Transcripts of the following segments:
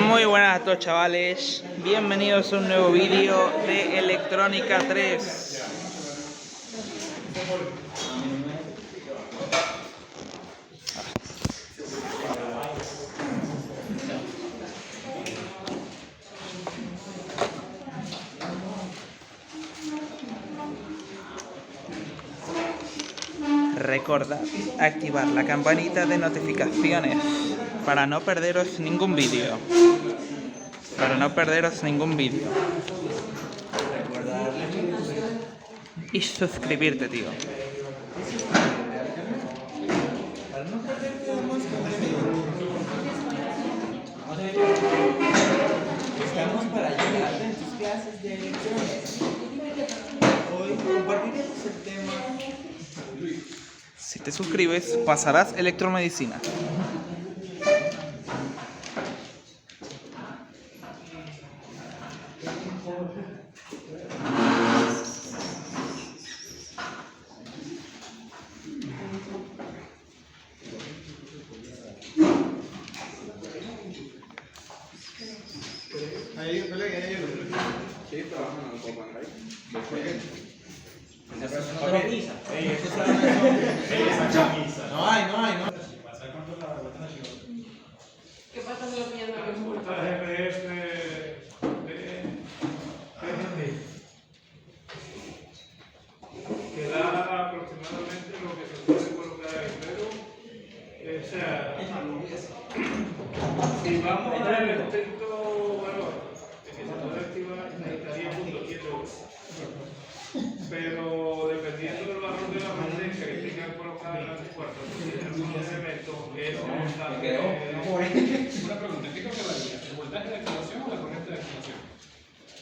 Muy buenas a todos, chavales, bienvenidos a un nuevo vídeo de Electrónica 3. Recordad activar la campanita de notificaciones para no perderos ningún vídeo. Y suscribirte, tío. Estamos para ayudarte en tus clases de electrónica. Hoy compartiremos el tema. Si te suscribes, pasarás electromedicina. ¿Qué pasa si lo pillan a los que da aproximadamente lo que se puede colocar ahí, pero si vamos al estricto valor de que se puede activar, necesitaría .7 pero dependiendo del valor de la presencia que tengan colocada en las puertas, si tiene algunos elementos, es Una pregunta, ¿qué calcularía? ¿El voltaje de activación o la corriente de activación?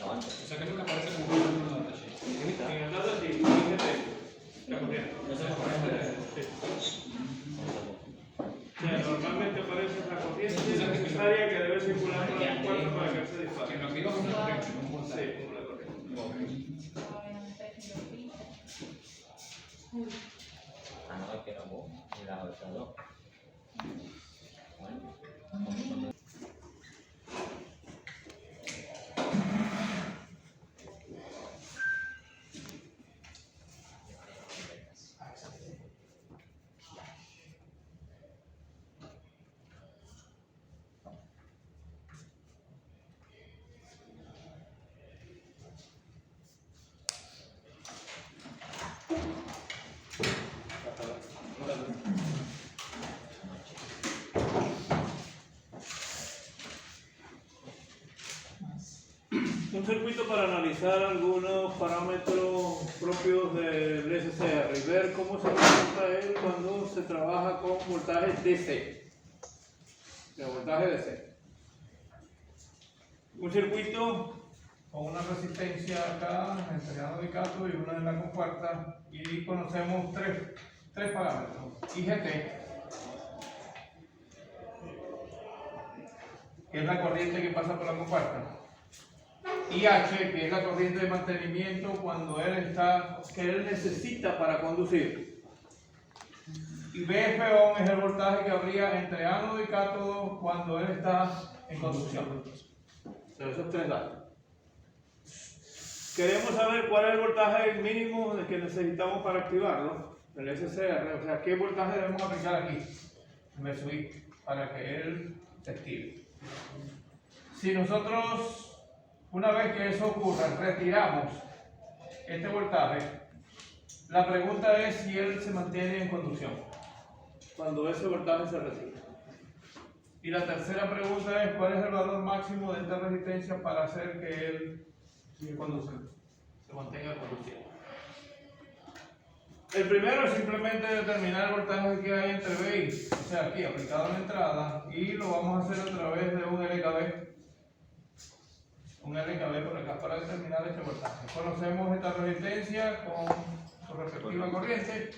O sea, ¿qué es lo que aparece como un número de datasheet? en el datasheet, fíjate, la corriente. Normalmente aparece la corriente necesaria que debe circular por la puerta para que se dispare. Que lo activas con una corriente, no un voltaje. Sí, con la corriente. Un circuito para analizar algunos parámetros propios del SCR y ver cómo se comporta él cuando se trabaja con voltaje DC. De voltaje DC. Un circuito con una resistencia acá entre ánodo y cátodo y una en la compuerta, y conocemos tres parámetros. IGT, que es la corriente que pasa por la compuerta. IH, que es la corriente de mantenimiento cuando que él necesita para conducir. Y BF ohm es el voltaje que habría entre ánodo y cátodo cuando él está en conducción. Esos tres datos. Queremos saber cuál es el voltaje mínimo que necesitamos para activarlo, el SCR, o sea, qué voltaje debemos aplicar aquí, en el switch, para que él se active. Si nosotros, una vez que eso ocurra, retiramos este voltaje, la pregunta es si él se mantiene en conducción cuando ese voltaje se retira. Y la tercera pregunta es cuál es el valor máximo de esta resistencia para hacer que él se mantenga conduciendo. El primero es simplemente determinar el voltaje que hay entre B y, o sea, aquí aplicado en la entrada, y lo vamos a hacer a través de un LKB. Un LKB por acá para determinar este voltaje. Conocemos esta resistencia con su respectiva corriente,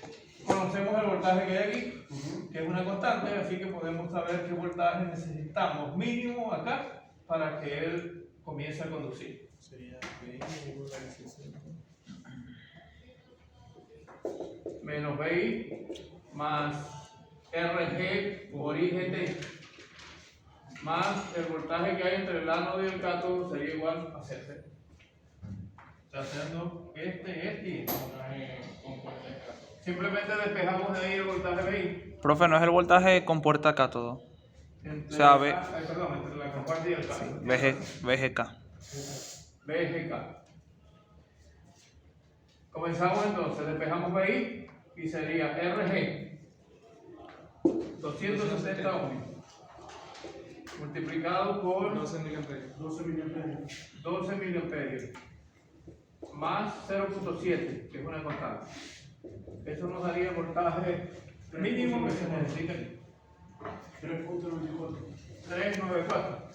conocemos el voltaje que hay aquí, que es una constante, así que podemos saber qué voltaje necesitamos mínimo acá para que él comience a conducir. Menos BI más RG por IGT. más el voltaje que hay entre el ánodo y el cátodo sería igual a 0. Está haciendo este y este. Simplemente despejamos de ahí el voltaje BI. Profe, ¿no es el voltaje con puerta cátodo? Entre, O sea, B. perdón, entre la compuerta y el cátodo. VGK. BGK. Comenzamos entonces, despejamos BI y sería RG 260 ohmios multiplicado por 12 miliamperios. 12 miliamperios más 0.7, que es una constante. Eso nos daría el voltaje mínimo que se necesita aquí. 394.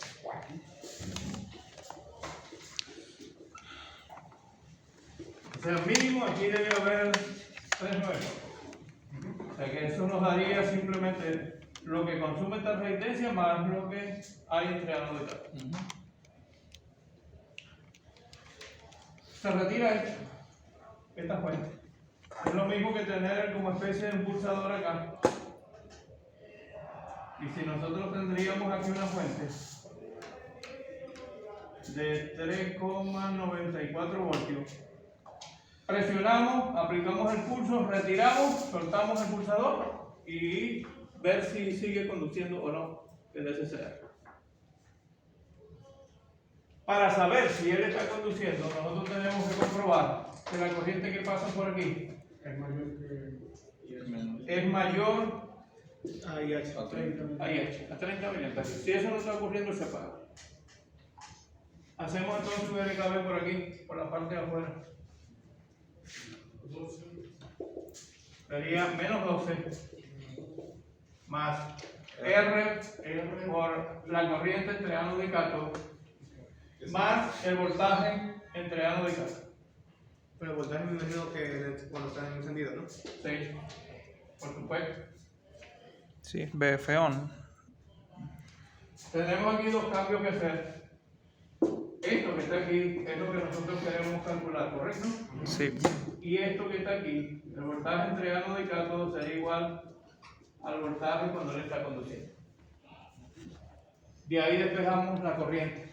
O sea, mínimo aquí debe haber 394. O sea que eso nos daría simplemente lo que consume esta resistencia más lo que hay entre ánodo y cátodo. Se retira esta fuente. Es lo mismo que tener como especie de impulsador acá. Y si nosotros tendríamos aquí una fuente de 3,94 voltios, presionamos, aplicamos el pulso, retiramos, soltamos el pulsador y ver si sigue conduciendo o no el SCR. Para saber si él está conduciendo, nosotros tenemos que comprobar que la corriente que pasa por aquí es mayor a IH, a 30 miliamperios. Si eso no está ocurriendo, se apaga. Hacemos entonces un RKB por aquí, por la parte de afuera. Sería menos 12 más R por la corriente entre ánodo y cátodo más el voltaje entre ánodo y cátodo. Pero el voltaje me imagino que cuando está encendido, ¿no? Sí, por supuesto. Sí, BF on. Tenemos aquí dos cambios que hacer. Esto que está aquí es lo que nosotros queremos calcular, ¿correcto? Sí. Y esto que está aquí, el voltaje entre ánodo y cátodo sería igual al voltaje cuando él está conduciendo. De ahí despejamos la corriente.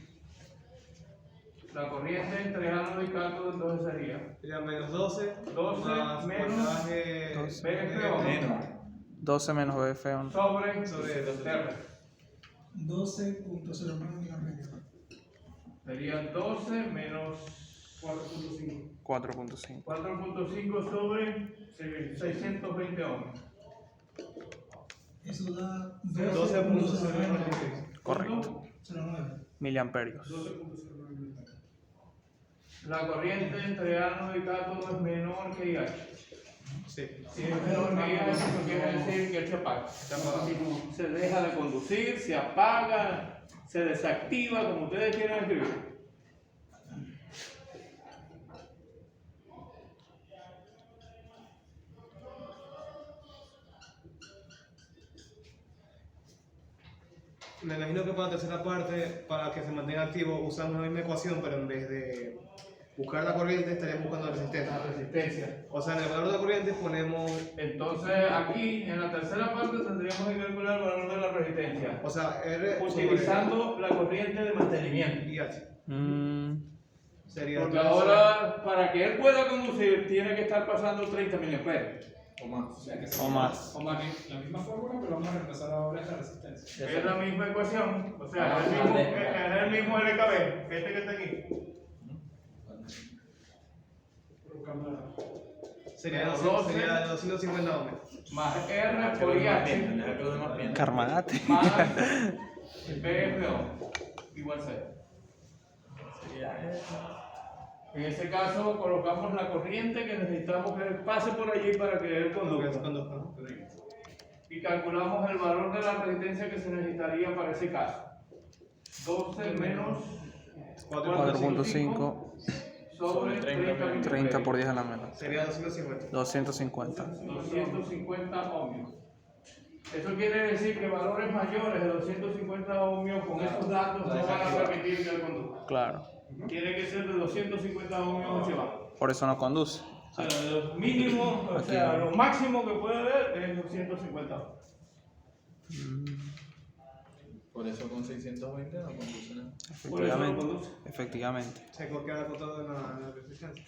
La corriente entre ánodo y cátodo entonces sería menos 12. 12 más menos voltaje 12 12 menos BF on. sobre R. 12.09 miliamperes. Sería 12 menos 4.5. 4.5 sobre 620 ohmios. Eso da 12.09. Correcto. 09. Miliamperios. La corriente entre ánodo y cátodo es menor que IH. Sí. Si es menor que IH, eso quiere decir que él se apaga. Se deja de conducir, se apaga, se desactiva, como ustedes quieran escribir. Me imagino que para la tercera parte, para que se mantenga activo, usamos la misma ecuación, pero en vez de buscar la corriente, estaríamos buscando la resistencia. La resistencia. O sea, en el valor de la corriente ponemos, Entonces, aquí en la tercera parte tendríamos que calcular el valor de la resistencia, o sea, R utilizando la corriente de mantenimiento. sobre IH. Sería Porque entonces- ahora, para que él pueda conducir, tiene que estar pasando 30 miliamperios. O más. O sea, que O más. O más. La misma fórmula, pero vamos a reemplazar ahora esta resistencia. Es la misma ecuación, o sea, es el mismo LKB, este que está aquí. Sería Menos 12, 12. sería 250 ohmios. Más R por IH, Carmagate. más BFO, igual 0. En ese caso, colocamos la corriente que necesitamos que pase por allí para que él conduzca. Y calculamos el valor de la resistencia que se necesitaría para ese caso. 12 menos 4.5. sobre 30 por 10 a la menos. Sería 250. 250. 250 ohmios. Eso quiere decir que valores mayores de 250 ohmios con esos datos no van a permitir que él conduzca. Claro. Tiene que ser de 250 ohmios hacia abajo. Por eso no conduce. O sea, lo mínimo, o sea, lo máximo que puede haber es 250 ohmios. Por Por eso con 620 no conduce nada. Por eso no Efectivamente. conduce. Efectivamente. Se copia la foto en la resistencia.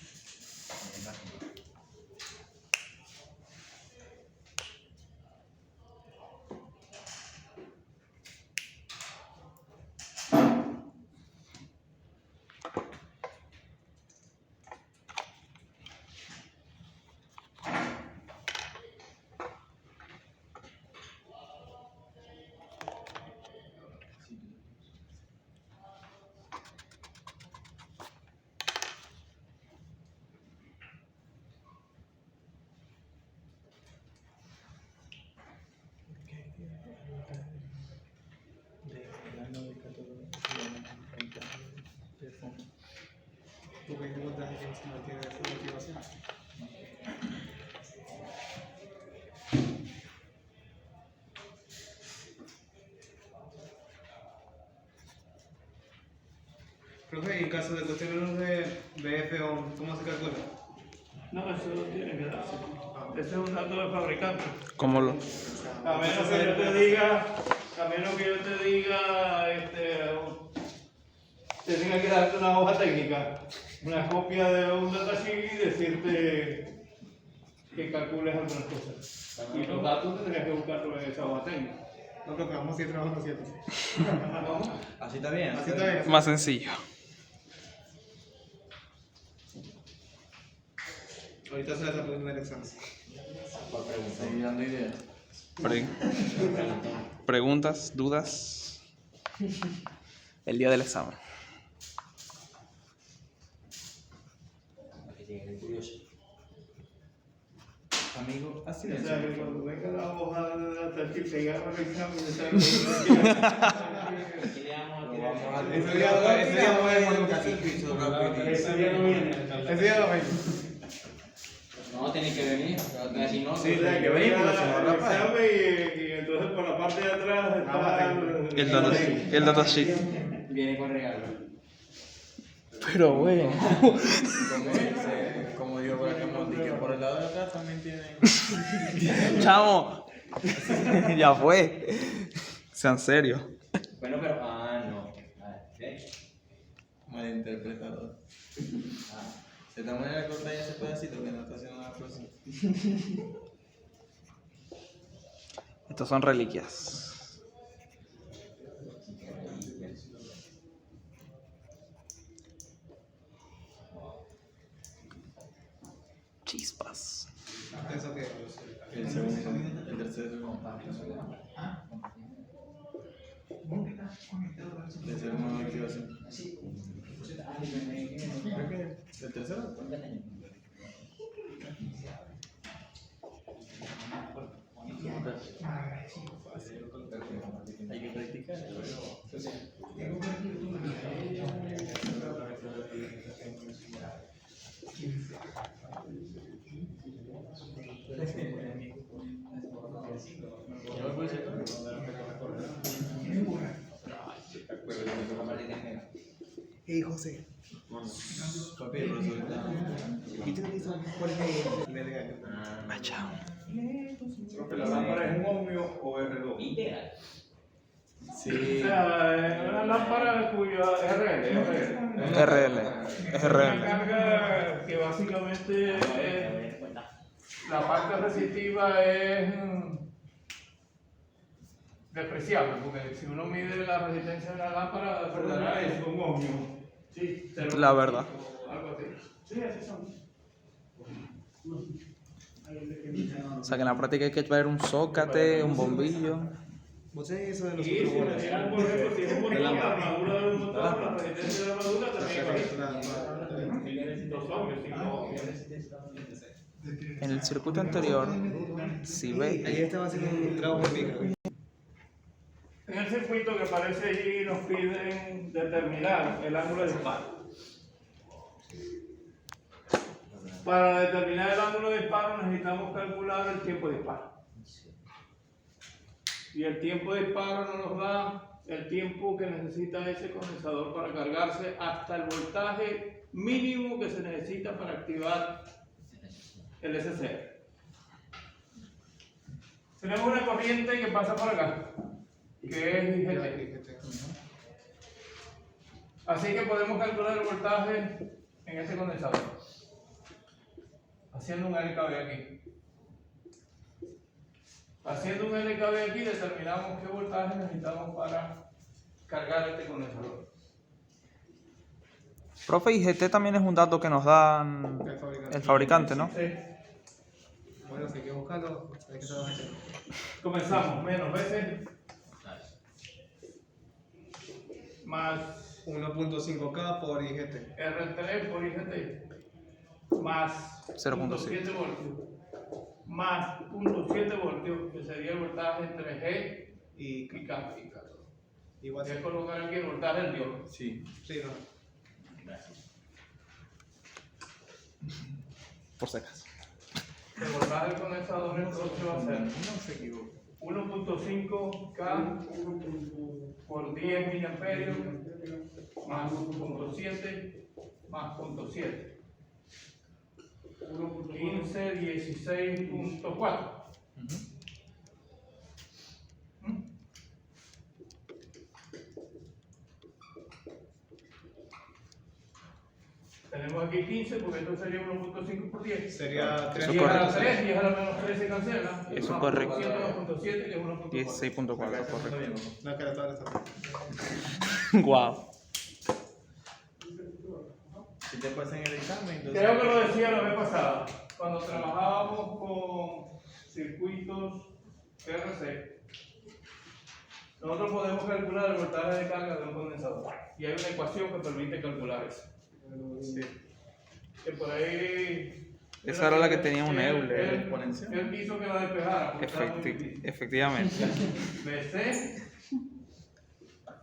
Porque hay voltaje que se mantiene de forma activación. Profe, y en caso de cuestiones de BF, ¿cómo se calcula? No, eso no tiene que darse. Ese es un dato de fabricante. ¿Cómo lo? A menos que yo te diga, te tenga que darte una hoja técnica, una copia de un datasheet y decirte que calcules algunas cosas. Y los datos tendrías que buscarlos en esa hoja técnica. No, profe, vamos a seguir trabajando siempre. Así está bien. Así está bien. Más sencillo. Ahorita se le está poniendo el examen. Seguir dando ideas. Preguntas, dudas. El día del examen. Amigo, así O es. sea, que cuando venga la hoja de datasheet, te llama el examen, Ese día no viene. ese día no viene. Ese día no viene. No, tiene que venir. Si no, Sí, O sea, que venir, venga porque se va a el rapar. examen y entonces por la parte de atrás está El datasheet. viene con regalo. Pero bueno. Como digo por acá, Monty, que por el lado de atrás también tienen. Chamo. Ya fue. Sean serios. Bueno, pero. Ah, no. ¿Qué? Malinterpretador. De esta manera corta ya ese pedacito que no está haciendo una cosa. Estos son reliquias. Chispas. Eso que. El segundo, el tercero. De ser una activación. Creo que el tercero. Hay que practicar. Hey, José. Papi, el resultado. ¿Y tú qué sabes cuál es el legal? Ah, chao. Porque la lámpara es un ohmio o R2. Literal. Sí. O sea, es una lámpara cuya RL. RL. Es Una RL. carga que básicamente la parte resistiva es despreciable, porque si uno mide la resistencia de la lámpara, de verdad es un ohmio. Sí, La verdad. algo así. Sí, así son. O sea que en la práctica hay que traer un zócate, un bombillo. ¿Usted eso de los Y si otros me tiran, por ejemplo, si es un motor, la armadura del motor, la resistencia de la armadura también es bajita. Dos ohmios, 5 ohmios. En el circuito anterior, si ve, Ayer estaba haciendo un trabajo en micro. En el circuito que aparece allí nos piden determinar el ángulo de disparo. Para determinar el ángulo de disparo necesitamos calcular el tiempo de disparo. Y el tiempo de disparo no nos da el tiempo que necesita ese condensador para cargarse hasta el voltaje mínimo que se necesita para activar el SCR. Tenemos una corriente que pasa por acá, que que es IGT. Así que podemos calcular el voltaje en este condensador, haciendo un LKV aquí. Haciendo un LKV aquí determinamos qué voltaje necesitamos para cargar este condensador. Profe, y GT también es un dato que nos dan el fabricante, ¿no? Sí. Bueno, si hay que buscarlo, hay que trabajar. Comenzamos, menos veces más 1.5K por IGT. R3 por IGT más 0.7 voltios más 0.7 voltios, que sería el voltaje entre G Y y K. igual. Voy a colocar aquí el voltaje del dios. Sí. Sí, no. Gracias. Por si acaso. El voltaje del condensador entonces va a ser No se equivoca. 1.5K por 10 miliamperios más 0.7 más 0.7. 15, 16.4. Tenemos aquí 15 porque esto sería 1.5 por 10. Sería 3 Eso 10 a la correcto. 3, 10 a la menos 3 se cancela. Eso es Más correcto. 2.7 que es 1.4. 16.4, correcto. No, que ahora está. Guau. Si te pasan el examen, entonces. Creo que lo decía la vez pasada, cuando trabajábamos con circuitos RC, nosotros podemos calcular el voltaje de carga de un condensador. Y hay una ecuación que permite calcular eso. Sí. Que por ahí... Esa era la que tenía un Euler. Él exponencial. él quiso que la despejara. Porque estaba muy difícil. Efectivamente. BC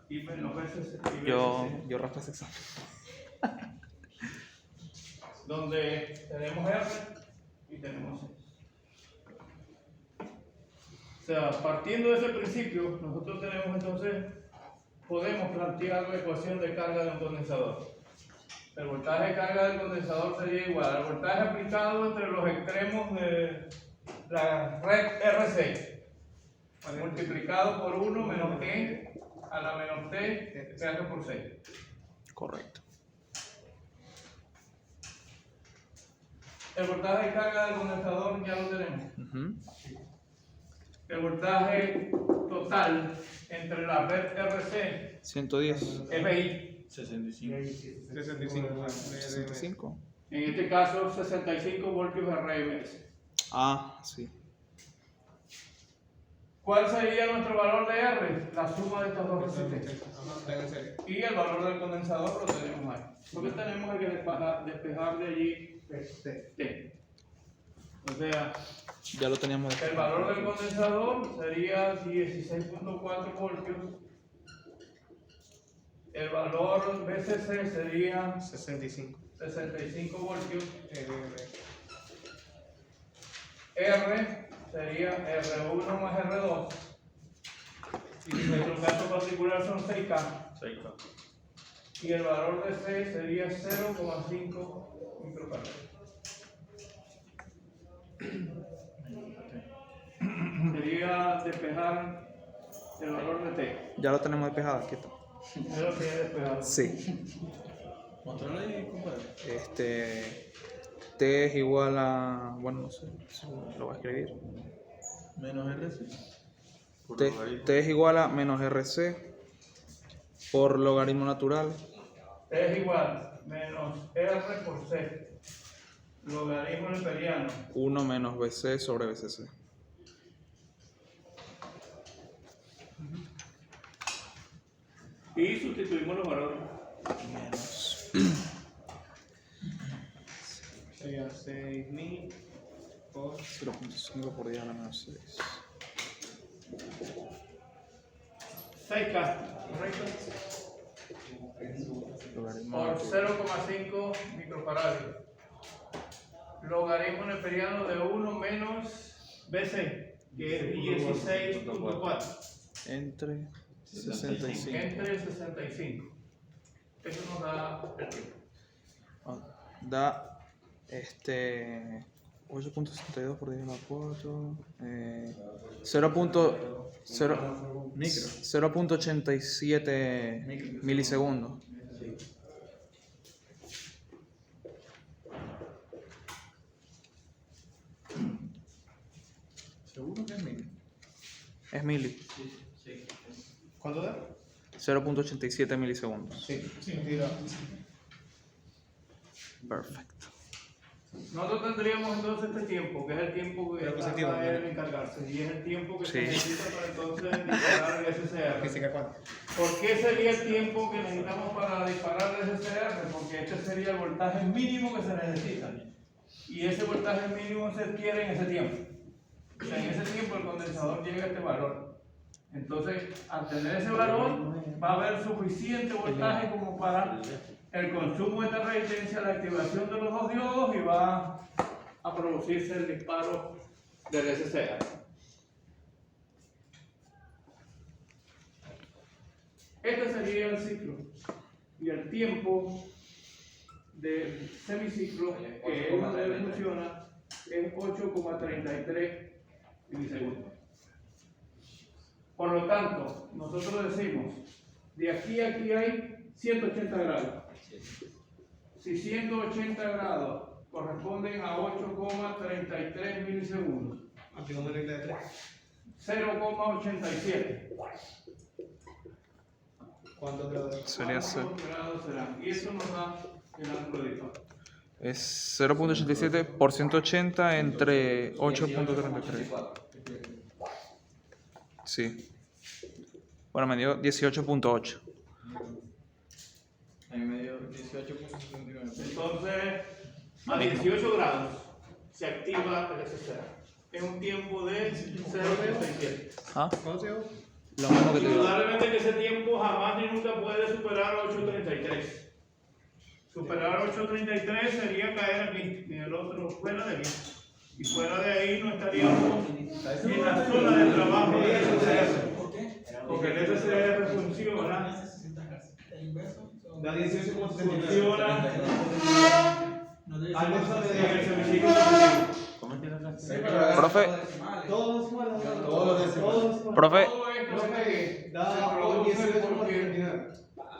y menos veces. Yo raspé ese examen. Donde tenemos R y tenemos C. O sea, partiendo de ese principio, nosotros tenemos entonces, podemos plantear la ecuación de carga de un condensador. El voltaje de carga del condensador sería igual al voltaje aplicado entre los extremos de la red RC, multiplicado por 1 menos E a la menos T carga por 6. Correcto. El voltaje de carga del condensador ya lo tenemos. El voltaje total entre la red RC 110. es BI. 65. 65. 65. En este caso, 65 voltios RMS. Ah, sí. ¿Cuál sería nuestro valor de R? La suma de estas dos resistencias. En serio. Y el valor del condensador lo tenemos ahí. Porque tenemos que despejar de allí T. O sea, Ya lo teníamos. el valor del condensador sería 16.4 voltios. El valor BCC sería 65. 65 voltios. R sería R1 más R2. Y en nuestro caso particular son 6K. 6K. Y el valor de C sería 0,5 microfarads. Sería despejar el valor de T. Ya lo tenemos despejado, aquí está. Es lo que he despejado. Sí. Mostrarlo ahí, compadre. T es igual a. Bueno, no sé. Lo voy a escribir. Menos RC. Por T, logaritmo. T es igual a menos RC por logaritmo natural. T es igual menos R por C. Logaritmo neperiano. 1 menos BC sobre BCC. Y sustituimos los valores. Menos. Sería 6000 por 0.5 por 10 a la menos 6. 6K, correcto. Logaritmo Por natural. 0,5 microfarads. Logaritmo neperiano de 1 menos BC, que es 16.4. Entre 65. Entre 65. Eso nos da el tiempo. Da 8.62 por 10 a la 4. 0.87 milisegundos. ¿Seguro que es mil? Es mili. ¿Cuánto da? 0.87 milisegundos. Sí, tira. Perfecto. Nosotros tendríamos entonces este tiempo, que es el tiempo que Pero va positivo, a él encargarse, y es el tiempo que Sí. se necesita para entonces disparar el SCR. Física cuántica. ¿Por qué sería el tiempo que necesitamos para disparar el SCR? Porque este sería el voltaje mínimo que se necesita. Y ese voltaje mínimo se adquiere en ese tiempo. O sea, en ese tiempo el condensador llega a este valor. Entonces, al tener ese valor, va a haber suficiente voltaje como para el consumo de esta resistencia, la activación de los dos diodos, y va a producirse el disparo del SCR. Este sería el ciclo. Y el tiempo del semiciclo, que es donde él funciona, es 8,33 milisegundos. Por lo tanto, nosotros decimos, de aquí a aquí hay 180 grados. Si 180 grados corresponden a 8,33 milisegundos, Aquí vamos a regla de 3. 0,87. ¿Cuántos grados? Sería ¿Cuántos grados serán? Y eso nos da el ángulo de disparo. Es 0.87 por 180 entre 8.33. Sí. Bueno, me dio 18.8. A mí me dio 18.69. Entonces, a 18 grados se activa el SCR. Es un tiempo de 0,87. ¿Ah? ¿Cuánto se llevó? Lo mismo que te digo. Indudablemente que ese tiempo jamás ni nunca puede superar 8,33. Superar 8,33 sería caer aquí, en el otro, fuera de aquí. Y fuera de ahí no estaríamos en la zona de trabajo del SCR. Porque el SCR funciona. Da 18,79. Funciona Algo sabe en el de semiciclo positivo. Profe, todos decimales. Todos decimales. profe, Todo esto Profe, se da produce 18,79.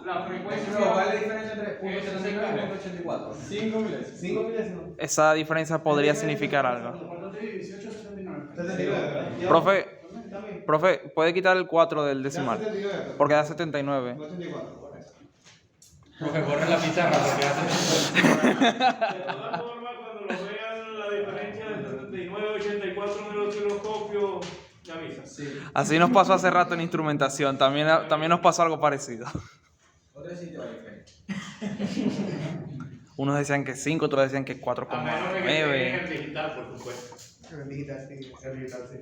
la frecuencia. ¿Cuál es la diferencia entre 0.79 y 84? 5 milésimos. 5 milésimos. esa diferencia podría significar algo. 18,79. 79, ¿verdad? Ya. Profe, También. profe, puede quitar el 4 del Ya decimal, 79. porque da 79. 84. Profe, borra la pizarra porque hace. De todas formas, cuando lo vean la diferencia de 79 a 84 en el osciloscopio, me avisan. Así nos pasó hace rato en instrumentación, también nos pasó algo parecido. Otro sitio hay, Fred. Unos decían que 5, otros decían que A menos de que tengan 4,9. el digital, por supuesto. El digital, sí. El digital, sí.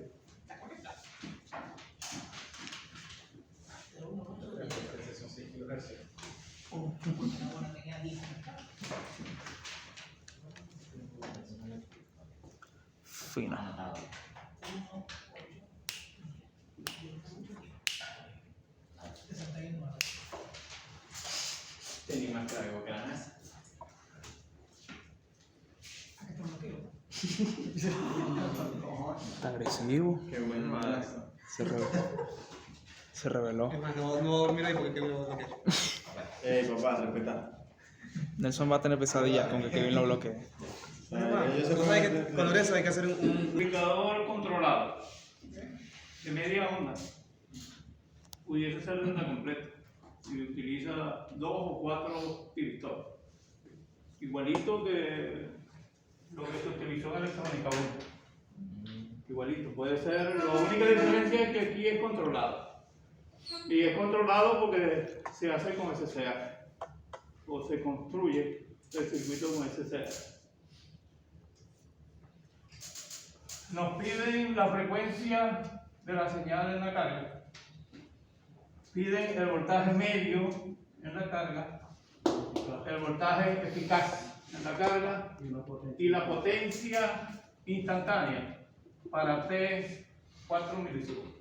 Fino. Tenía más claro que la NASA. Está agresivo. Qué buen mazo. Se reveló. Es más, no voy a dormir ahí porque Kevin lo bloquea. Papá, respeta. Nelson va a tener pesadillas con que Kevin lo bloquee. Con eso hay que hacer un Indicador controlado de media onda pudiese ser de onda completa y utiliza 2 o 4 pip-stop, igualito que lo que se utilizó en electrónica 1. Igualito, puede ser. La única diferencia es que aquí es controlado, y es controlado porque se hace con SCR o se construye el circuito con SCR. Nos piden la frecuencia de la señal en la carga, piden el voltaje medio en la carga, el voltaje eficaz en la carga y la potencia instantánea para T 4 milisegundos.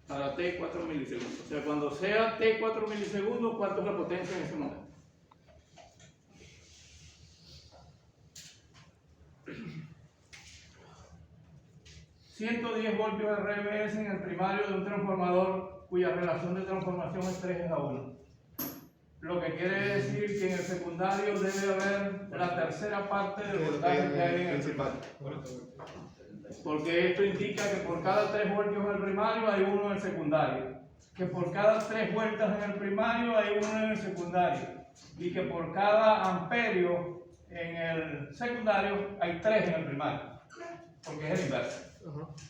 Para T 4 milisegundos. O sea, cuando sea T 4 milisegundos, ¿cuánto es la potencia en ese momento? 110 voltios RMS en el primario de un transformador cuya relación de transformación es 3:1. Lo que quiere decir que en el secundario debe haber la tercera parte del voltaje que hay en el principal. Porque esto indica que por cada 3 voltios en el primario hay uno en el secundario, que por cada 3 vueltas en el primario hay uno en el secundario, y que por cada amperio en el secundario hay 3 en el primario, porque es el inverso,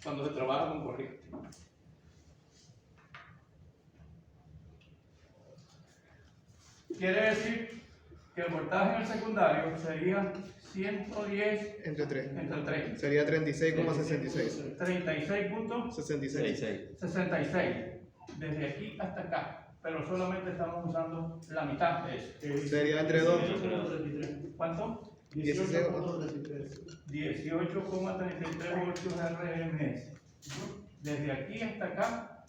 cuando se trabaja con corriente. Quiere decir que el voltaje en el secundario sería 110 Entre 3. entre 3. Sería 36,66. 36.66. 66. Desde aquí hasta acá. Pero solamente estamos usando la mitad de eso. Sería entre 2. ¿Cuánto? 16,33. 18,33 voltios RMS. Desde aquí hasta acá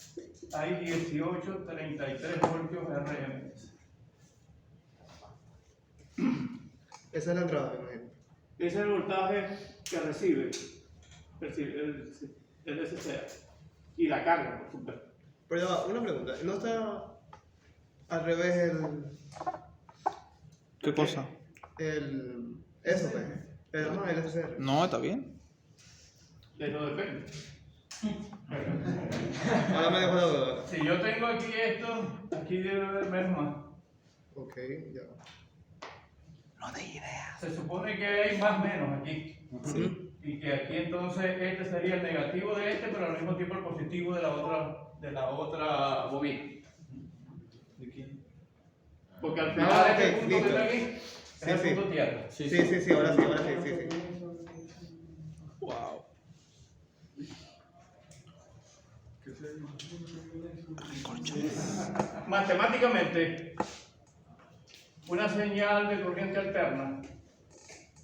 hay 18,33 voltios RMS. Esa es la entrada, me imagino. Ese es el voltaje que recibe el SCA. Y la carga, por supuesto. Pero ya va, una pregunta. ¿No está al revés ¿Qué cosa? eso, pues? El SCR. No, está bien. Eso depende. Ahora me dejo la duda. Si yo tengo aquí esto, aquí debe haber menos más. Ok, ya. No te ideas. Se supone que hay más menos aquí. Y que aquí entonces este sería el negativo de este, pero al mismo tiempo el positivo de la otra bobina. Porque al final este punto que está aquí es el punto tierra. Sí, ahora sí. Wow. Matemáticamente, una señal de corriente alterna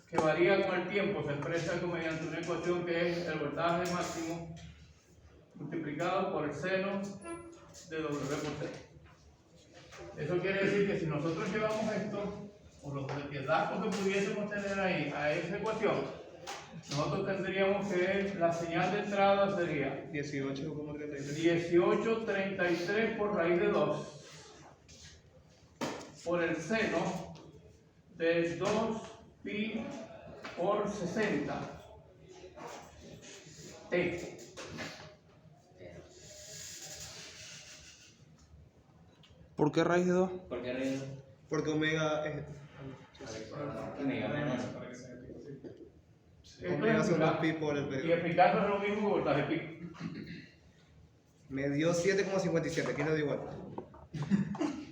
que varía con el tiempo se expresa mediante una ecuación que es el voltaje máximo multiplicado por el seno de W por T. Eso quiere decir que si nosotros llevamos esto, o los datos que pudiésemos tener ahí a esa ecuación, nosotros tendríamos que la señal de entrada sería 18,33. 18,33 por raíz de 2 por el seno de 2 pi por 60 t. ¿Por qué raíz de 2? ¿Por qué reír? Porque omega es. Omega son 2 pi por el Y medio. eficacia es lo mismo que voltaje pi. Me dio 7,57. Aquí no dio igual.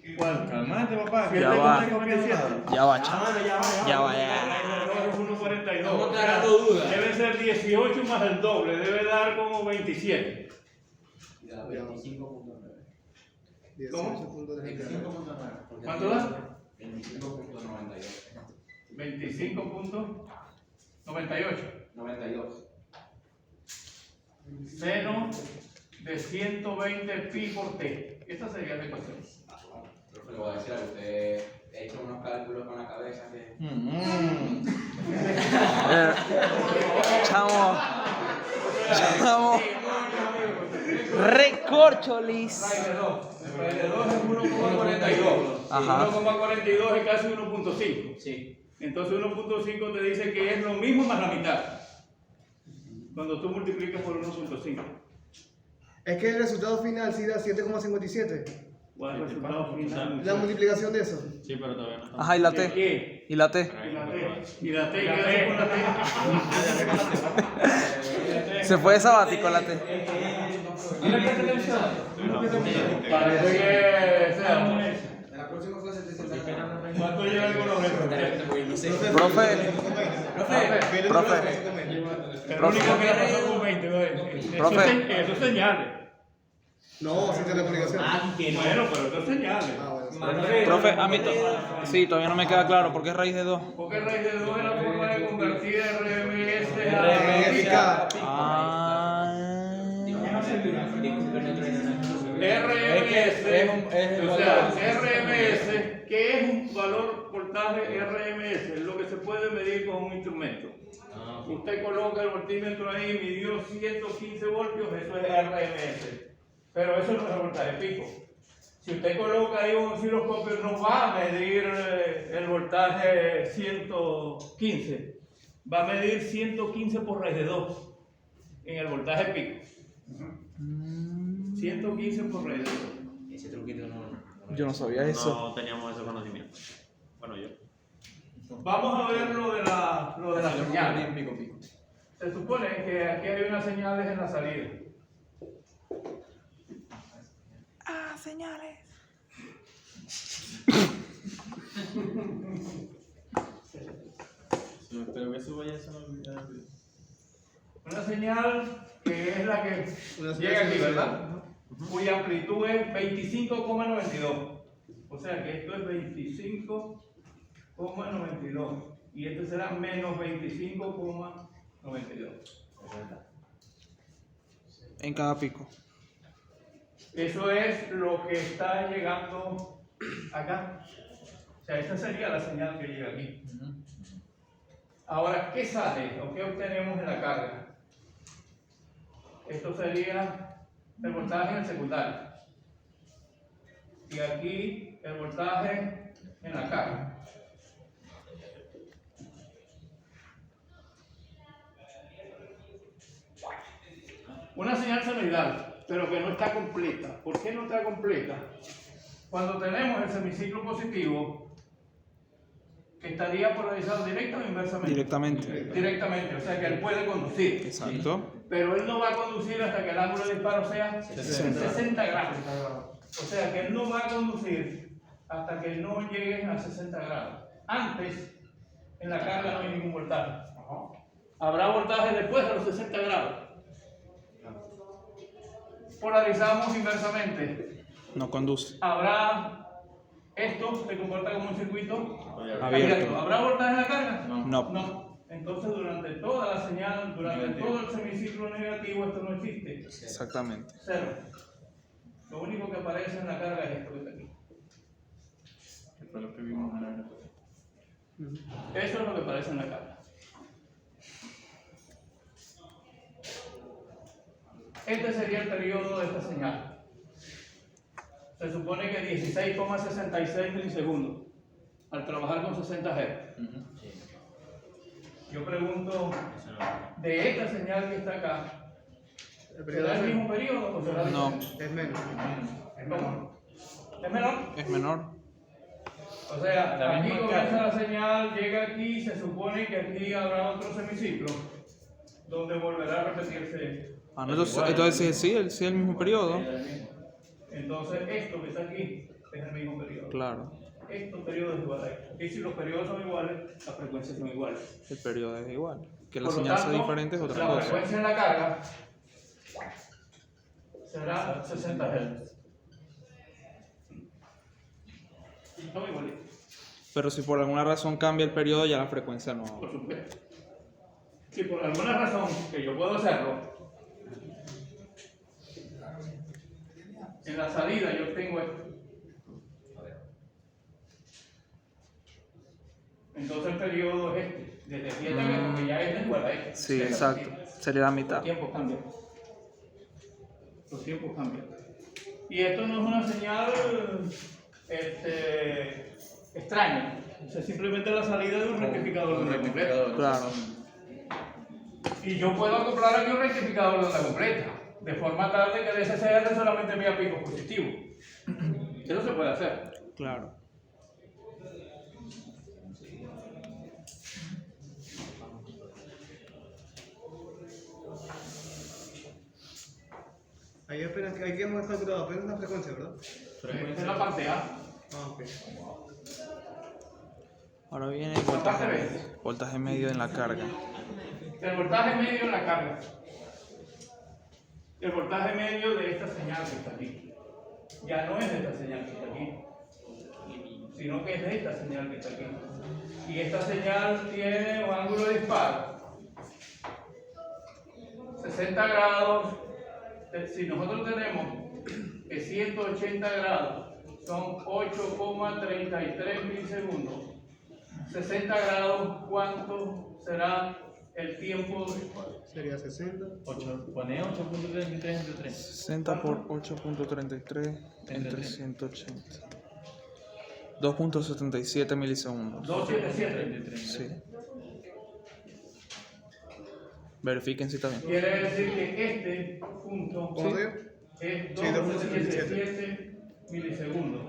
Igual. Calmate, papá. Ya va. 7,57. Ya va, chaval. Ya va, ya. Es 1,42. Estamos aclarando dudas. Debe ser 18 más el doble, debe dar como 27. 25.9. 18,33. ¿Cuánto da? 25.92. 25.98. 92. Seno de 120 pi por t. Esta sería la ecuación. Profe, le voy a decir algo. Usted ha hecho unos cálculos con la cabeza que... Chamo. Recorcholis. Raíz de 2. El raíz de 2 es 1,42. Ajá. 1,42 es casi 1,5. Sí. Entonces 1,5 te dice que es lo mismo más la mitad. Cuando tú multiplicas por 1,5. Es que el resultado final sí da 7,57. ¿Cuál es el resultado final? La multiplicación de eso. Sí, pero todavía no está. Ajá, ¿y la ¿De T? qué? ¿Y la T? Y la T. ¿Y la T? ¿Qué hace con la T? Se fue de sabático la T. Para que sea. En la próxima clase te dicen ¿Cuánto lleva el cronómetro? Profe. El único que la pasó con 20, ¿no? Profe. Eso es señales. No, sí tiene la comunicación. Bueno, pero eso es señales. Bueno. Profe, a mí sí, todavía no me queda claro. ¿Por qué raíz de 2? Porque raíz de 2 es la forma de convertir RMS a Réplica. RMS, o sea, RMS, que es un valor voltaje voltaje RMS, es lo que se puede medir con un instrumento. Usted coloca el voltímetro ahí, midió 115 voltios, eso es RMS. Pero eso no es el voltaje pico. Si usted coloca ahí un osciloscopio, no va a medir el voltaje 115, va a medir 115 por raíz de 2 en el voltaje pico. 115 por raíz de 2. Ese truquito no. Yo no sabía eso. No teníamos ese conocimiento. Bueno, yo. Vamos a ver lo de la señal. Pico, pico. Se supone que aquí hay unas señales en la salida. Ah, señales. No, espero que eso vaya a sonar bien. Una señal que es la que Una señal llega aquí, sinusoidal. ¿verdad? Cuya amplitud es 25,92. O sea que esto es 25,92. Y este será menos 25,92. En cada pico. Eso es lo que está llegando acá. O sea, esta sería la señal que llega aquí. Ahora, ¿qué sale o qué obtenemos en la carga? Esto sería el voltaje en el secundario. Y aquí el voltaje en la carga. Una señal senoidal, pero que no está completa. ¿Por qué no está completa? Cuando tenemos el semiciclo positivo, que estaría polarizado directa o inversamente. Directamente. Directamente, o sea que él puede conducir. Exacto. Pero él no va a conducir hasta que el ángulo de disparo sea 60 grados. O sea que él no va a conducir hasta que no llegue a 60 grados. Antes, en la carga no hay ningún voltaje. Habrá voltaje después de los 60 grados. Polarizamos inversamente. No conduce. Habrá, esto se comporta como un circuito Abierto. ¿Habrá voltaje en la carga? No. No. Entonces durante toda la señal, durante todo el semiciclo negativo, esto no existe. Exactamente. Cero. Lo único que aparece en la carga es esto que está aquí. Que fue lo que vimos en la aeropuerto. Eso es lo que aparece en la carga. Este sería el periodo de esta señal. Se supone que 16,66 milisegundos al trabajar con 60 Hz. Yo pregunto, de esta señal que está acá, ¿será el mismo periodo o será No. diferente? Es menos. ¿Cómo? ¿Es menor? Es menor. O sea, La aquí misma comienza carga. la señal, llega aquí, se supone que aquí habrá otro semiciclo, donde volverá a repetirse. Ah, no, entonces sí, es el mismo periodo. Entonces, esto que está aquí es el mismo periodo. Claro. Estos periodos es igual a esto. Y si los periodos son iguales, las frecuencias son iguales. El periodo es igual. Que la Por lo señal sea tanto, diferente es otra la cosa. frecuencia en la carga será 60 Hz. Son igualitos, Pero si por alguna razón cambia el periodo, ya la frecuencia no. por supuesto. Si por alguna razón que yo puedo hacerlo, en la salida yo tengo esto. Entonces el periodo es este, desde aquí hasta aquí, porque ya este es igual a este. Sí, Es exacto. así. Sería la Los mitad. tiempos cambian. Los tiempos cambian. Y esto no es una señal extraña. O sea, simplemente la salida de un rectificador de onda completa. Claro. Y yo puedo acoplar aquí un rectificador de onda completa, de forma tal de que el SCR solamente vea picos positivos. Eso se puede hacer. Claro. Ahí apenas, aquí hemos calculado apenas la frecuencia, ¿verdad? Es la parte A. Ah, ok. Ahora viene el Voltaje voltaje medio en la carga. El voltaje medio en la carga. El voltaje medio de esta señal que está aquí. Ya no es de esta señal que está aquí, sino que es de esta señal que está aquí. Y esta señal tiene un ángulo de disparo 60 grados. Si nosotros tenemos que 180 grados son 8,33 milisegundos, 60 grados, ¿cuánto será el tiempo? Sería 60. Pone 8.33 entre 3. 60 por 8.33 entre 180. 2.77 milisegundos. 277. Sí. Verifiquen si está bien. Quiere decir que este punto ¿Cómo se dio? es Sí, 2.77 milisegundos.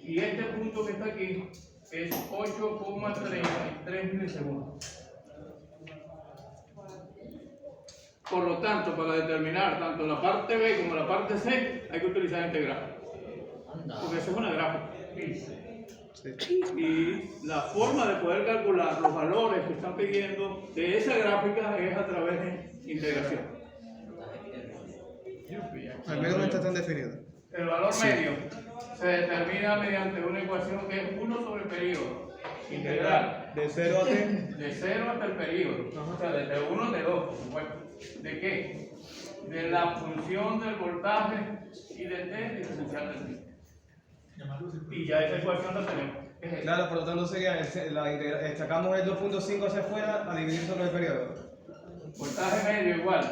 Y este punto que está aquí es 8,33 milisegundos. Por lo tanto, para determinar tanto la parte B como la parte C, hay que utilizar integral. Porque eso es una gráfica. Sí. Y la forma de poder calcular los valores que están pidiendo de esa gráfica es a través de integración. Al menos no está tan definido. El valor medio se determina mediante una ecuación que es 1 sobre periodo integral De 0 a t. de 0 hasta el periodo, o sea, desde 1 a 2, por supuesto. ¿De qué? De la función del voltaje y de t diferencial del t. Y ya esa ecuación la tenemos. Es esta. Claro, por lo tanto sería sacamos el 2.5 hacia afuera a dividir sobre el periodo. Voltaje medio igual.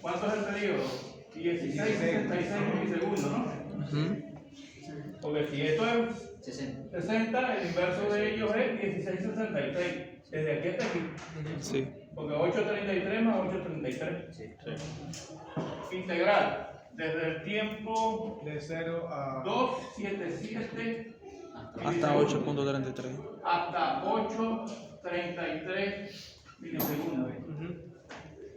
¿Cuánto es el periodo? 16,66 milisegundos, ¿no? Porque si esto es 60, el inverso de ellos es 16,66. Desde aquí hasta aquí. Sí. Porque 8,33 más 8,33. Integral. Desde el tiempo De 0 a... 277 Hasta 8.33. hasta 8,33 milisegundos.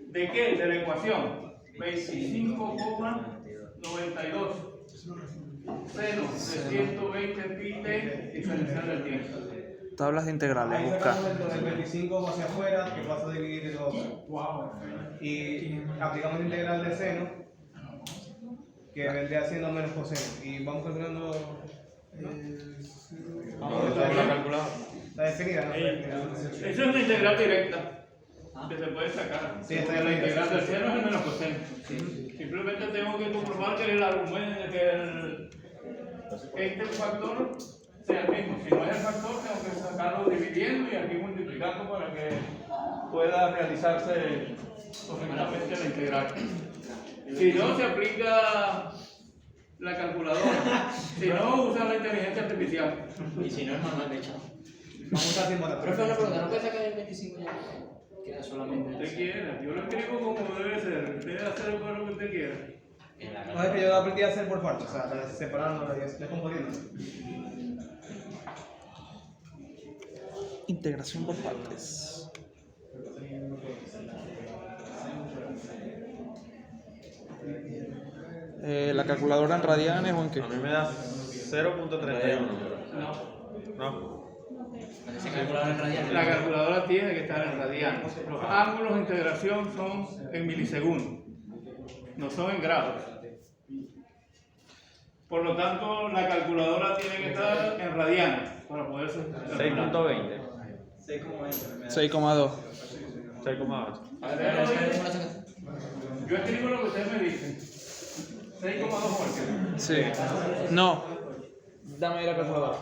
¿De qué? De la ecuación 25,92 seno de 120 pi t diferencial del tiempo. Tablas de integrales, Ahí busca. sacamos el 25 hacia afuera, que pasa a dividir el otro. Y aplicamos el integral de seno, que vendría siendo menos coseno. Y vamos calculando... Está definida, ¿no? Eso es una integral directa que se puede sacar. Sí, está la bien. integral del seno es el menos coseno. Simplemente tengo que comprobar que el argumento, que este factor sea el mismo. Si no es el factor, tengo que sacarlo dividiendo y aquí multiplicando para que pueda realizarse correctamente la integral. Si no, se aplica la calculadora. Si no, usa la inteligencia artificial. Y si no es manual de hecho. Vamos a usar simulación. Profe, una pregunta, ¿no puede sacar el 25 ya? Queda solamente Usted quiera, yo lo escribo como debe ser. Usted hace lo que usted quiera. en la No, es que yo lo aprendí a hacer por partes, o sea, separándolas y descomponiéndolas. Integración por partes. ¿La calculadora en radianes o en qué? A mí me da 0.31. No. se calcula en radianes. La calculadora tiene que estar en radianes. Los ángulos de integración son en milisegundos, no son en grados. Por lo tanto, la calculadora tiene que estar en radianes para poder ser 6.20. 6,2. 6,8. Yo escribo lo que ustedes me dicen. 6,2 voltios. Sí. No. Dame la calculadora.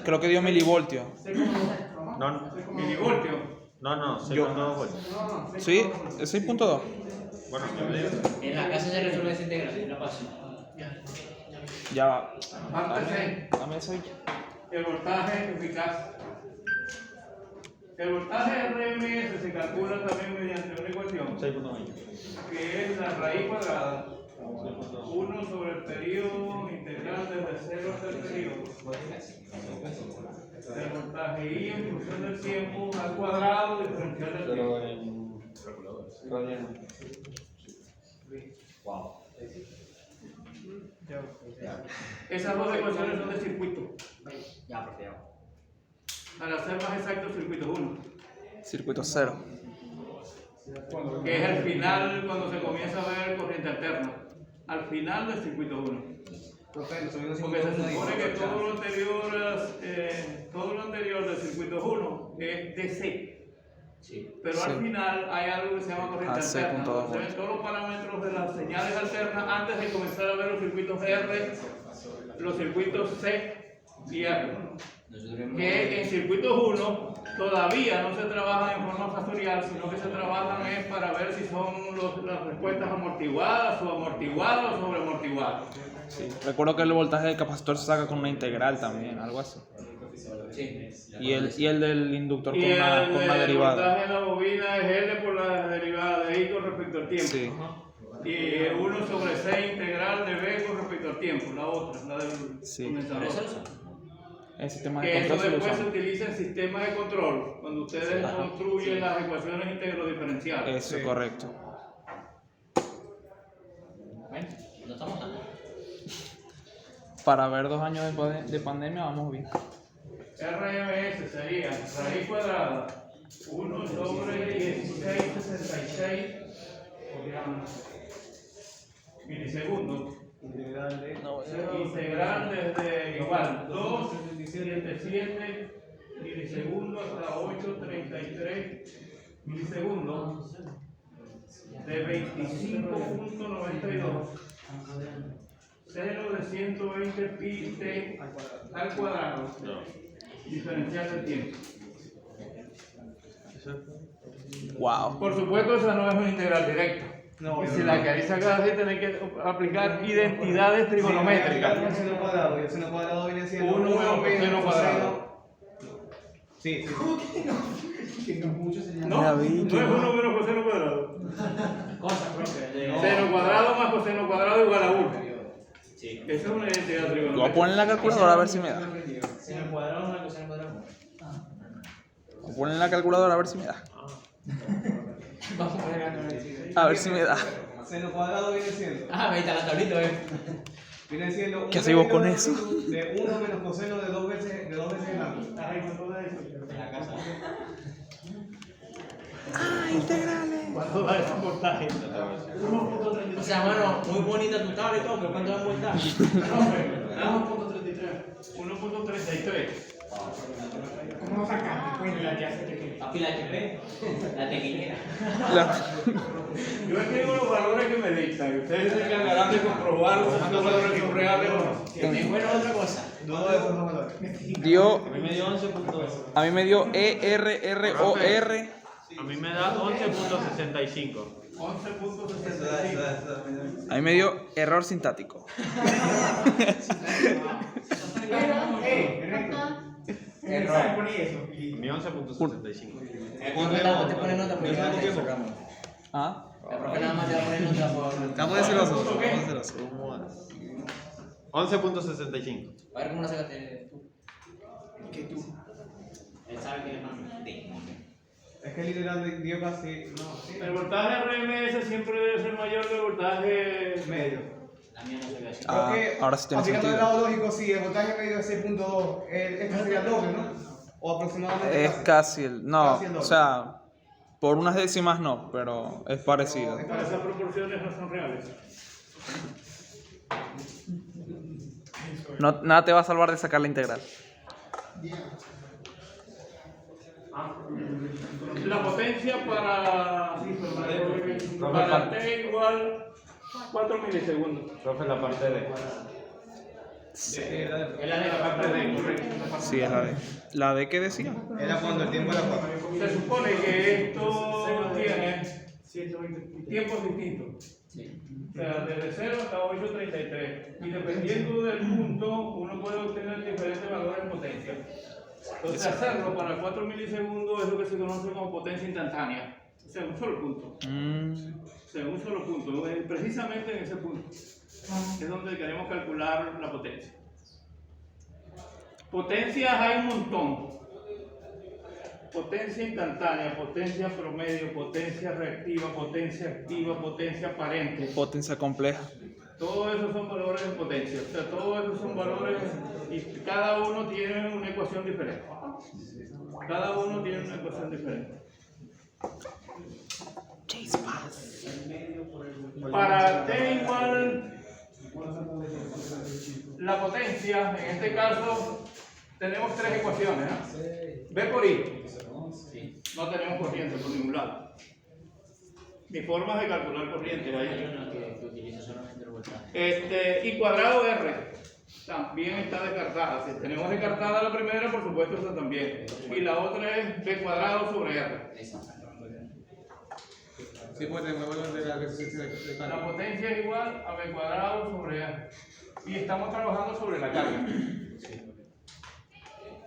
Creo que dio milivoltio. No, Milivoltios. no, 6.2 voltios. ¿Sí? ¿Es 6.2? Bueno, yo le digo. En la casa se resuelve esa integración, la paso. Ya va. Parte C. Dame eso ahí. El voltaje eficaz. El voltaje RMS se calcula también mediante una ecuación 6.20. que es la raíz cuadrada 1 sobre el periodo integral desde 0 hasta el periodo del voltaje I en función del tiempo al cuadrado diferencial del tiempo. Esas dos ecuaciones son de circuito. Ya, profe, ya. Para ser más exacto, circuito 1, Circuito 0. que es el final cuando se comienza a ver corriente alterna. Al final del circuito 1. Porque se supone que todo lo anterior del circuito 1 es DC. Sí. Pero Sí. al final hay algo que se llama corriente AC alterna. punto dos Se ven todos los parámetros de las señales alternas antes de comenzar a ver los circuitos R, los circuitos C y R. Que en circuitos 1 todavía no se trabajan en forma factorial, sino que se trabajan es para ver si son las respuestas amortiguadas o amortiguadas o sobreamortiguadas. Sí. Recuerdo que el voltaje del capacitor se saca con una integral también, algo así. Y el del inductor con una El derivada. voltaje de la bobina es L por la derivada de I con respecto al tiempo. Sí. Y 1 sobre C integral de B con respecto al tiempo, la otra, la del condensador. El sistema de Que eso control se lo después se usamos. utiliza en sistemas de control, cuando ustedes construyen las ecuaciones integrodiferenciales. Eso, correcto. Bueno, no estamos tan mal. Para ver 2 años de pandemia vamos bien. RMS sería raíz cuadrada 1 sobre 1666 milisegundos. Integral desde igual 277 milisegundos hasta 833 milisegundos de 25.92. 0 de 120 pi t al cuadrado. Diferencial del tiempo. Wow. Por supuesto, esa no es una integral directa. No, Y si la queréis sacar así, tenéis que aplicar identidades trigonométricas. El seno cuadrado, y el seno cuadrado viene siendo 1 menos coseno cuadrado. Sí, sí. No, no es 1 menos coseno cuadrado. Seno cuadrado más coseno cuadrado igual a 1. Sí. Esa es una identidad Lo voy a trigonométrica. poner en la calculadora a ver si me da. Seno cuadrado es una cosa en cuadrado. Lo poner en la calculadora a ver si me da. Vamos a poner acá. A ver si me da. Seno cuadrado viene siendo. Ah, ahí está la tablita, Viene siendo. ¿Qué hacemos con eso? De 1 menos coseno de 2 veces el ángulo. En la casa. ¿Cuánto da ese portaje? O sea, mano, muy bonita tu tabla y todo, pero ¿cuánto da voltaje? 1.33. ¿Cómo sacaste? Pues la ya se te quedó. Papi, la HP, la tequilera. Yo escribo los valores que me dictan y ustedes se encargarán de comprobar si estos valores son reales o no. Bueno, otra cosa. Dudo de esos dos valores. Dio. A mí me dio 11.2. A mí me dio ERROR. A mí me da 11.65. 11.65. A mí me dio error sintático. Error. Mi 11.65. El profe nada más te pone nota porque ya te sacamos. ¿Ah? El profe nada más te va a poner nota por... Estamos de celosos. Estamos de celosos. 11.65. A ver cómo la sacaste tú. ¿Qué tú? Él sabe que es más. Es que literal dio casi. No, sí. El voltaje RMS siempre debe ser mayor que el voltaje Medio. La mía no se ve así. Ah, Creo que, ahora sí tiene aplicando el sentido. lado lógico, sí, el voltaje medio es 6.2. Este sería el doble, ¿no? O aproximadamente. Es casi el. No, Casi el doble. o sea, por unas décimas no, pero es parecido. Para esas proporciones no son reales. No, nada te va a salvar de sacar la integral. La potencia para T igual 4 milisegundos. Profe, la parte de. Es la de la parte de correcto. Sí, es la D. ¿La D qué decía? Era cuando el tiempo era 4. Se supone que esto tiene tiempos distintos. O sea, desde 0 hasta 8.33. Y dependiendo del punto, uno puede obtener diferentes valores de potencia. Entonces, hacerlo para 4 milisegundos es lo que se conoce como potencia instantánea. O sea, un solo punto. O sea, un solo punto. Precisamente en ese punto es donde queremos calcular la potencia. Potencias hay un montón. Potencia instantánea, potencia promedio, potencia reactiva, potencia activa, potencia aparente. Potencia compleja. Todo eso son valores de potencia. O sea, todos esos son valores y cada uno tiene una ecuación diferente. Cada uno tiene una ecuación diferente. Para T igual la potencia, en este caso tenemos tres ecuaciones, ¿no? B por I. No tenemos corriente por ningún lado. Mi forma de calcular corriente Hay ahí. una que utiliza solamente el voltaje. I cuadrado R. también está descartada. Si tenemos descartada la primera, por supuesto, esa también. Y la otra es B cuadrado sobre R. Sí, pues te muevo de la resistencia de La carga. potencia es igual a B cuadrado sobre R. Y estamos trabajando sobre la carga.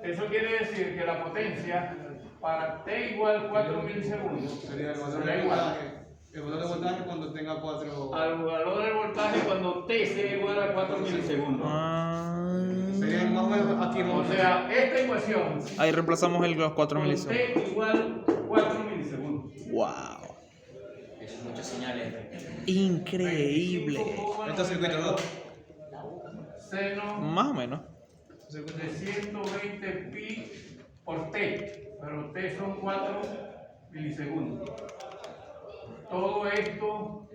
Eso quiere decir que la potencia para T igual 4 milisegundos Sería el valor será de igual voltaje. El valor de voltaje cuando tenga 4. al valor del voltaje cuando T sea igual a 4 milisegundos. Sería más o menos aquí. O sea, esta ecuación Ahí reemplazamos los 4 con milisegundos. T igual 4 milisegundos. ¡Wow! Eso es muchas señales. Increíble. Esto es circuito 2. Seno Más o menos. de 120 pi por T, pero T son 4 milisegundos. Todo esto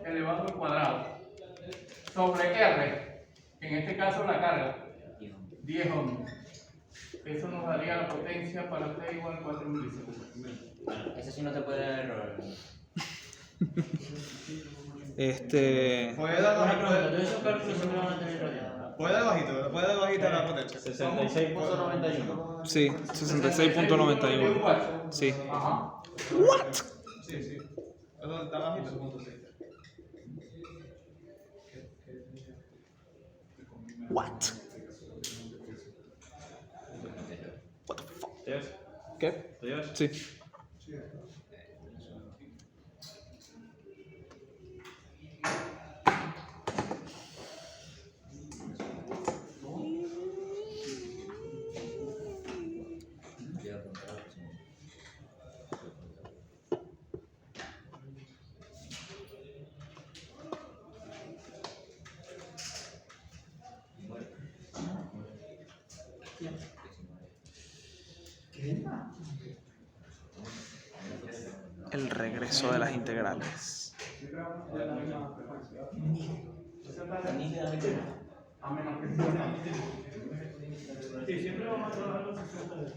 elevado al cuadrado sobre R, en este caso la carga, 10 ohms. Eso nos daría la potencia para T igual a 4 milisegundos. Bueno, eso sí no te puede dar error. Puede dar Una bajito. pregunta, ¿todos esos cálculos siempre van a tener error? Puede dar bajito la potencia. 66.91. Sí, 66.91. Sí. Ajá. ¿What? Sí, sí. Eso está bajito. What? What the fuck? ¿Qué? Sí. El regreso de las integrales. A menos que sea. Sí, siempre vamos a trabajar los 60 de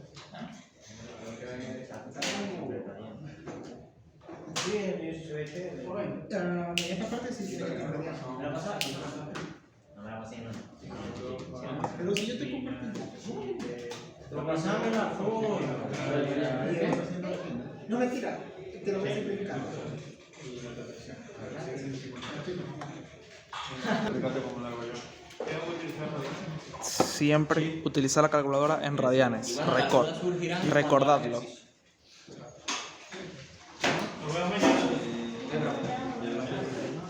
En esta parte sí tiene que cambiar. ¿Me la pasaste? No me la pasé, no. Pero si yo te compartí. Pero pasame la foto. No, mentira. Te lo voy a simplificar. Siempre utiliza la calculadora en radianes. Recordadlo.